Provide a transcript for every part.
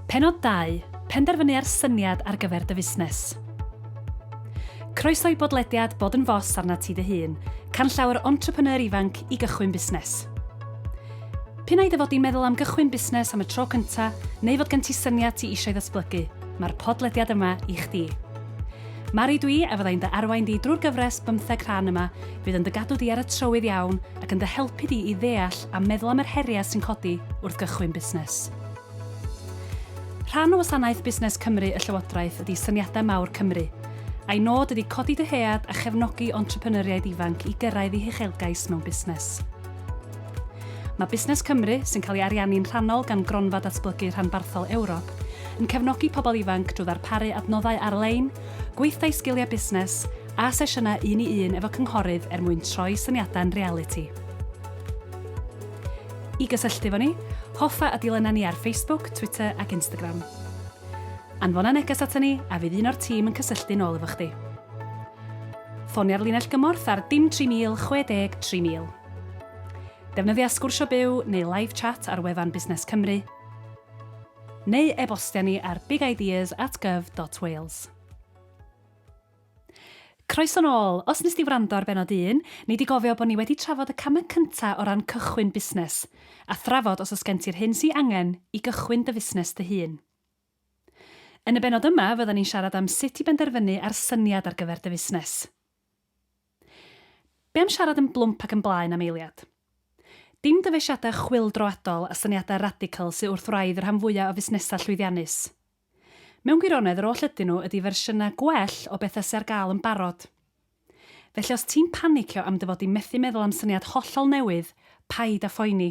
Pennod 2. Penderfynu ar syniad ar gyfer dy fusnes. Croeso i bodlediad bod yn Fos Arnat Ti dy hun, canllaw'r entrepreneur ifanc i gychwyn busnes. Pinnau dy fod i'n meddwl am gychwyn busnes am y tro cyntaf, neu fod gen ti syniad ti eisiau ddatblygu, mae'r podlediad yma i chdi. Mari dwi a fyddai'n dy arwain di drwy'r gyfres 15 rhan yma, fydd yn dy gadw di ar y trywydd iawn ac yn dy helpu di i ddeall a meddwl am yr heriau sy'n codi wrth gychwyn busnes. Rhan o wasanaeth Busnes Cymru y Llywodraeth ydy syniadau mawr Cymru, a'i nod ydy codi dyhead a chefnogi entrepreneuriaid ifanc i gyrraedd eu uchelgais mewn busnes. Mae Busnes Cymru, sy'n cael ei ariannu'n rhannol gan gronfa datblygu rhanbarthol Ewrop, yn cefnogi pobl ifanc drwy ddarparu adnoddau ar-lein, gweithdai sgiliau busnes a sesiynau un i un efo cynghorydd mwyn troi syniadau'n reality. I gysylltu fo ni, hoffa a dilynna ni ar Facebook, Twitter ac Instagram. Anfona neges ato ni a fydd un o'r tîm yn cysylltu nôl efo chdi. Ffonia'r linell gymorth ar dim 3000 60 3000. Defnyddia sgwrsio byw neu live chat ar wefan Busnes Cymru, neu e-bostia ni ar bigideas@gov.wales. Croeso nôl, os nes di wrando ar Pennod 1, ni di gofio bod ni wedi trafod y camau cyntaf o ran cychwyn busnes, a thrafod os gen ti'r hyn sy'n angen i gychwyn dy fusnes dy hun. Yn y bennod yma, fydda ni'n siarad am sut i benderfynu ar syniad ar gyfer dy fusnes. Be am siarad yn blwmp ac yn blaen am eiliad? Dim dyfeisiadau chwyldroadol a syniadau radical sy'n wrth wraidd yr rhan fwyaf o fusnesau llwyddiannus. Mewn gwirionedd, yr oll ydyn nhw ydy fersiynau gwell o bethau sy'n ar gael yn barod. Felly os ti'n panicio am dy fod i methu meddwl am syniad hollol newydd, paid â phoeni.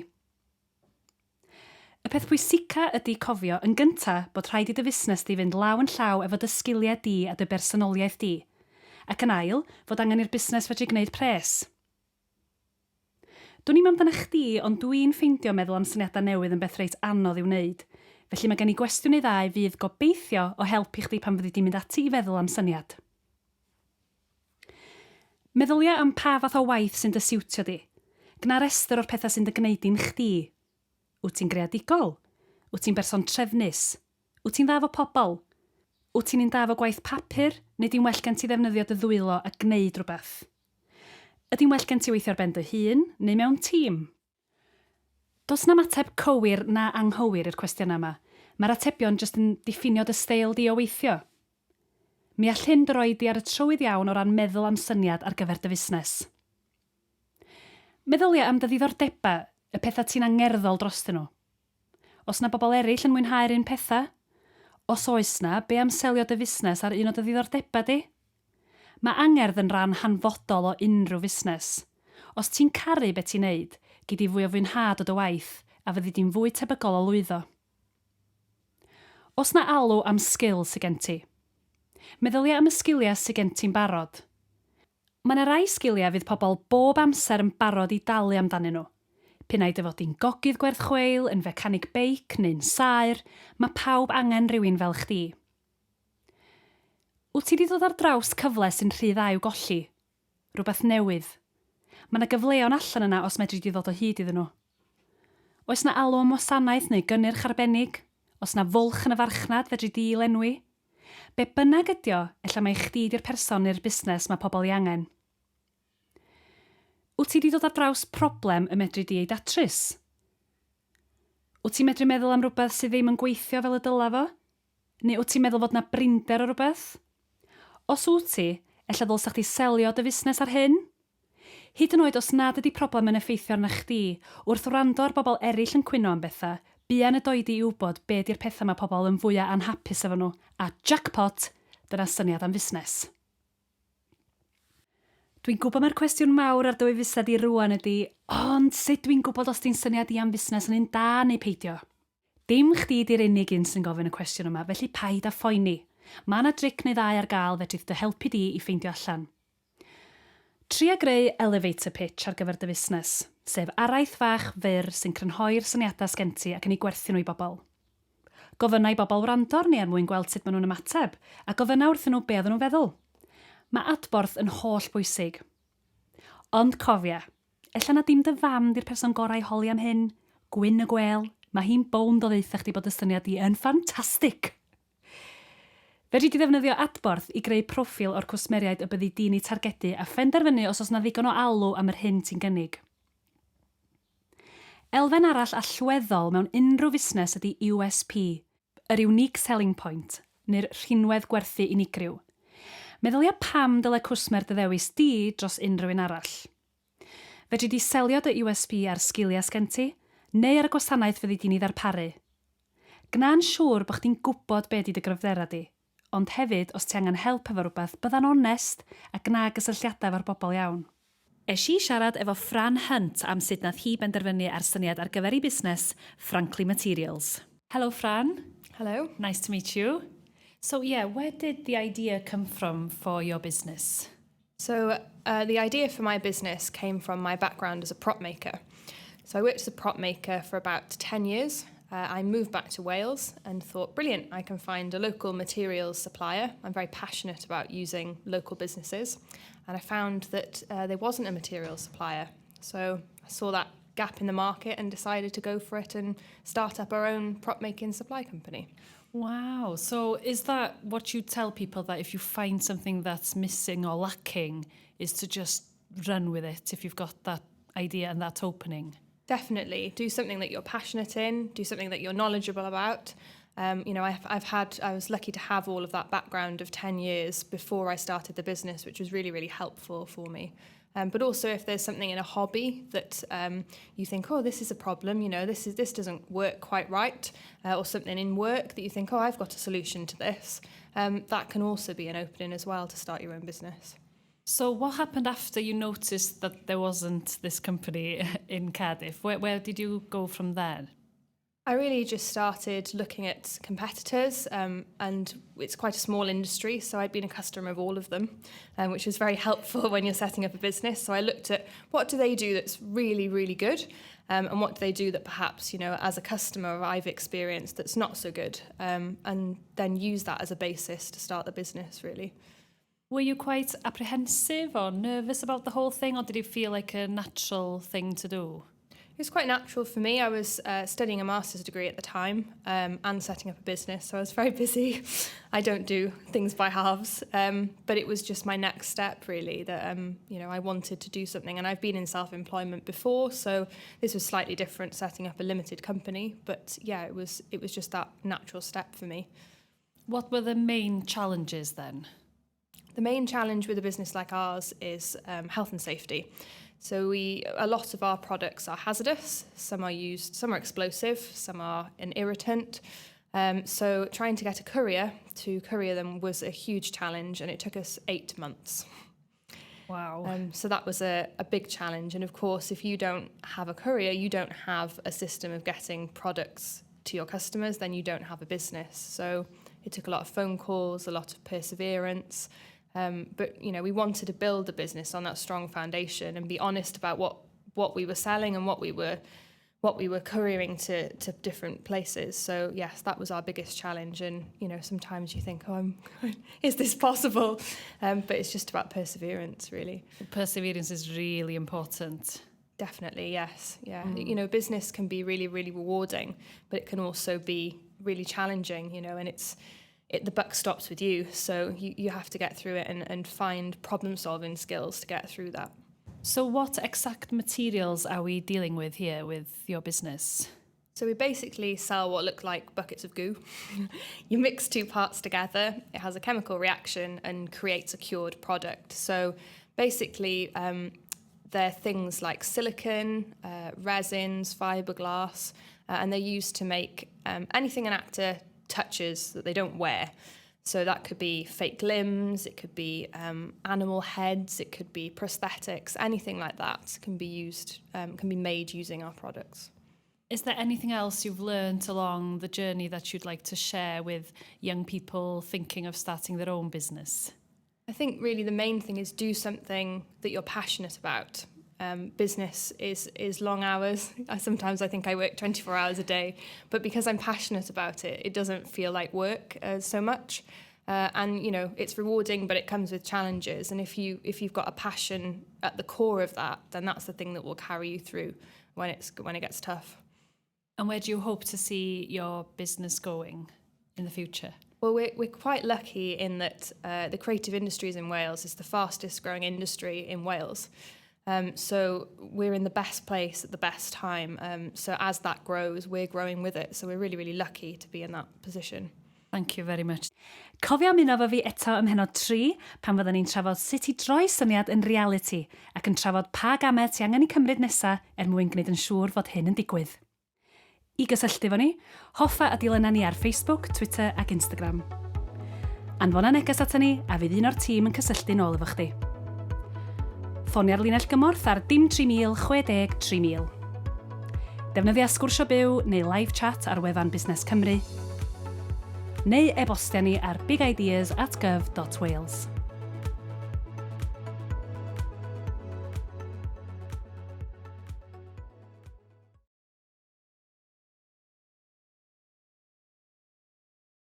Y peth pwysica ydy cofio yn gyntaf bod rhaid i dy fusnes di fynd law yn llaw efo dy sgiliau di a dy bersonoliaeth di, ac yn ail fod angen i'r busnes fedru gwneud pres. Dwi'n i'm amdana chdi, ond dwi'n ffeindio meddwl am syniadau newydd yn beth reit anodd i'w wneud. Felly mae gen i gwestiwn i ddau fydd gobeithio o helpu chdi pan fyddi di mynd ati i feddwl am syniad. Meddylia am pa fath o waith sy'n dy siwtio di. Gna restr o'r pethau sy'n dy gwneud di'n chdi. Wyt ti'n greadigol? Wyt ti'n berson trefnus? Wyt ti'n dda fo pobl? Wyt ti'n un da fo gwaith papur? Neu di'n well gen ti ddefnyddio dy ddwylo a gwneud rhywbeth? Ydy'n well gen ti weithio ar ben dy hun neu mewn tîm? Does na mateb cywir na anghywir i'r cwestiwn yma. Mae'r atebion jyst yn diffinio dy steil di o weithio. Mi all hyn droi di ar y trywydd iawn o ran meddwl am syniad ar gyfer dy fusnes. Meddylia am dy ddiddordebau, y pethau ti'n angerddol drostyn nhw. Os na bobl eraill yn mwynhau'r un pethau? Os oes na, be am selio dy fusnes ar un o dy ddiddordebau di? Mae angerdd yn rhan hanfodol o unrhyw fusnes. Os ti'n caru beth ti'n neud, gyd i fwy o fwynhad o dy waith a fyddi di'n fwy tebygol o lwyddo. Os na alw am sgil sy'n gen ti? Meddylia am y sgiliau sy'n gen ti'n barod. Mae yna rai sgiliau fydd pobl bob amser yn barod i dalu amdanyn nhw. Pinnau dy fod i'n gogydd gwerth chweil, yn fecanig beic neu'n saer, mae pawb angen rhywun fel chdi. Wyt ti wedi dod ar draws cyfle sy'n rhy dda i'w golli? Rhywbeth newydd? Mae yna gyfleon allan yna os medru di ddod o hyd iddyn nhw. Oes na alw am wasanaeth neu gynnyrch arbennig? Os na fwlch yn y farchnad fedru di i lenwi? Be bynnag ydio, ella mae chdi di'r person neu'r busnes mae pobl i angen. Wyt ti wedi dod ar draws problem y medru di ei datrys? Wyt ti'n medru meddwl am rhywbeth sydd ddim yn gweithio fel y dyla fo? Neu wyt ti'n meddwl fod na brinder o rhywbeth? Os wyt ti, ella ddylsa chdi selio dy fusnes ar hyn? Hyd yn oed os nad ydy problem yn effeithio arna chdi, wrth wrando ar bobl eraill yn cwyno am bethau, buan y doedi i wybod be di'r pethau mae pobl yn fwyaf anhapus efo nhw, a jackpot, dyna syniad am fusnes. Dwi'n gwybod mae'r cwestiwn mawr ar dy fused i rwan ydy, ond sut dwi'n gwybod os di'n syniad i am fusnes yn un da neu peidio? Dim chdi di'r unig un sy'n gofyn y cwestiwn yma, felly paid â phoeni. Mae yna dric neu ddau ar gael fedrith dy helpu di i ffeindio allan. Tria greu elevator pitch ar gyfer dy fusnes, sef araith fach fyr sy'n crynhoi'r syniadau sgen ti ac yn ei gwerthu nhw i bobl. Gofynna i bobl wrando ni mwyn gweld sut maen nhw'n ymateb, a gofynna wrthyn nhw be oedden nhw'n feddwl. Mae adborth yn holl bwysig. Ond cofia, ella na dim dy fam di'r person gorau holi am hyn, gwyn y gwel, Mae hi'n bownd o ddeitha chdi bod y syniad i yn ffantastig. Fedri di ddefnyddio adborth i greu proffil o'r cwsmeriaid y byddi di'n ei targedu a phenderfynu os oes na ddigon o alw am yr hyn ti'n gynnig. Elfen arall allweddol mewn unrhyw fusnes ydy USP, yr unique selling point, neu'r rhinwedd gwerthu unigryw. Meddylia pam dylai cwsmer dy ddewis di dros unrhyw un arall. Fedri di selio dy USP ar sgiliau sgen ti, neu ar y gwasanaeth fyddi di'n ei ddarparu. Gna'n siŵr bod chdi'n gwybod be di dy gryfdera di, ond hefyd os ti angen help efo rhywbeth, bydda'n onest a gna gysylltiadau efo'r bobl iawn. I siarad efo Fran Hunt am sut nath hi benderfynu ar syniad ar gyfer ei busnes Frankly Materials. Hello, Fran. Hello. Nice to meet you. So where did the idea come from for your business? So the idea for my business came from my background as a prop maker. So I worked as a prop maker for about 10 years. I moved back to Wales and thought, brilliant, I can find a local materials supplier. I'm very passionate about using local businesses. And I found that there wasn't a materials supplier. So I saw that gap in the market and decided to go for it and start up our own prop making supply company. Wow. So is that what you tell people, that if you find something that's missing or lacking, is to just run with it if you've got that idea and that opening? Definitely. Do something that you're passionate in, do something that you're knowledgeable about. I was lucky to have all of that background of 10 years before I started the business, which was really, really helpful for me. But also if there's something in a hobby that you think, oh, this is a problem, this doesn't work quite right, or something in work that you think, oh, I've got a solution to this, that can also be an opening as well to start your own business. So what happened after you noticed that there wasn't this company in Cardiff? Where did you go from there? I really just started looking at competitors, and it's quite a small industry, so I'd been a customer of all of them, which was very helpful when you're setting up a business. So I looked at what do they do that's really, really good, and what do they do that perhaps, as a customer I've experienced that's not so good, and then use that as a basis to start the business, really. Were you quite apprehensive or nervous about the whole thing, or did it feel like a natural thing to do? It was quite natural for me. I was studying a master's degree at the time, and setting up a business, so I was very busy. I don't do things by halves, but it was just my next step, really, that I wanted to do something. And I've been in self-employment before, so this was slightly different, setting up a limited company. But it was just that natural step for me. What were the main challenges then? The main challenge with a business like ours is health and safety. So a lot of our products are hazardous. Some are explosive, some are an irritant. So trying to get a courier to courier them was a huge challenge, and it took us 8 months. Wow. So that was a big challenge. And of course, if you don't have a courier, you don't have a system of getting products to your customers, then you don't have a business. So it took a lot of phone calls, a lot of perseverance. But we wanted to build a business on that strong foundation and be honest about what we were selling and what we were couriering to different places. So yes, that was our biggest challenge. And sometimes you think, is this possible? But it's just about perseverance, really. Perseverance is really important. Definitely, yes. Yeah. Business can be really, really rewarding, but it can also be really challenging, and the buck stops with you, so you have to get through it and find problem-solving skills to get through that. So what exact materials are we dealing with here with your business? So we basically sell what look like buckets of goo. You mix two parts together, it has a chemical reaction and creates a cured product. So basically, they're things like silicone, resins, fiberglass, and they're used to make anything an actor touches that they don't wear. So that could be fake limbs, it could be animal heads, it could be prosthetics, anything like that can be used, can be made using our products. Is there anything else you've learned along the journey that you'd like to share with young people thinking of starting their own business? I think really the main thing is do something that you're passionate about. Business is long hours. Sometimes I think I work 24 hours a day, but because I'm passionate about it, it doesn't feel like work so much. And it's rewarding, but it comes with challenges. And if you've got a passion at the core of that, then that's the thing that will carry you through when it gets tough. And where do you hope to see your business going in the future? Well, we're quite lucky in that the creative industries in Wales is the fastest growing industry in Wales. So we're in the best place at the best time. So as that grows, we're growing with it. So we're really, really lucky to be in that position. Thank you very much. Cofio ymuno efo fi eto ym Pennod 3 pan fydden ni'n trafod sut I droi syniad yn reality ac yn trafod pa gamau ti angen I cymryd nesaf mwyn gwneud yn siŵr fod hyn yn digwydd. I gysylltu efo ni, hoffa a dilynna ni ar Facebook, Twitter ac Instagram. Anfona neges ato ni a fydd un o'r tîm yn cysylltu nôl efo chdi. Ffonia'r linell gymorth ar dim 3000 60 3000. Defnyddia sgwrsio byw neu live chat ar wefan Busnes Cymru, neu e-bostia ni ar bigideas@gov.wales.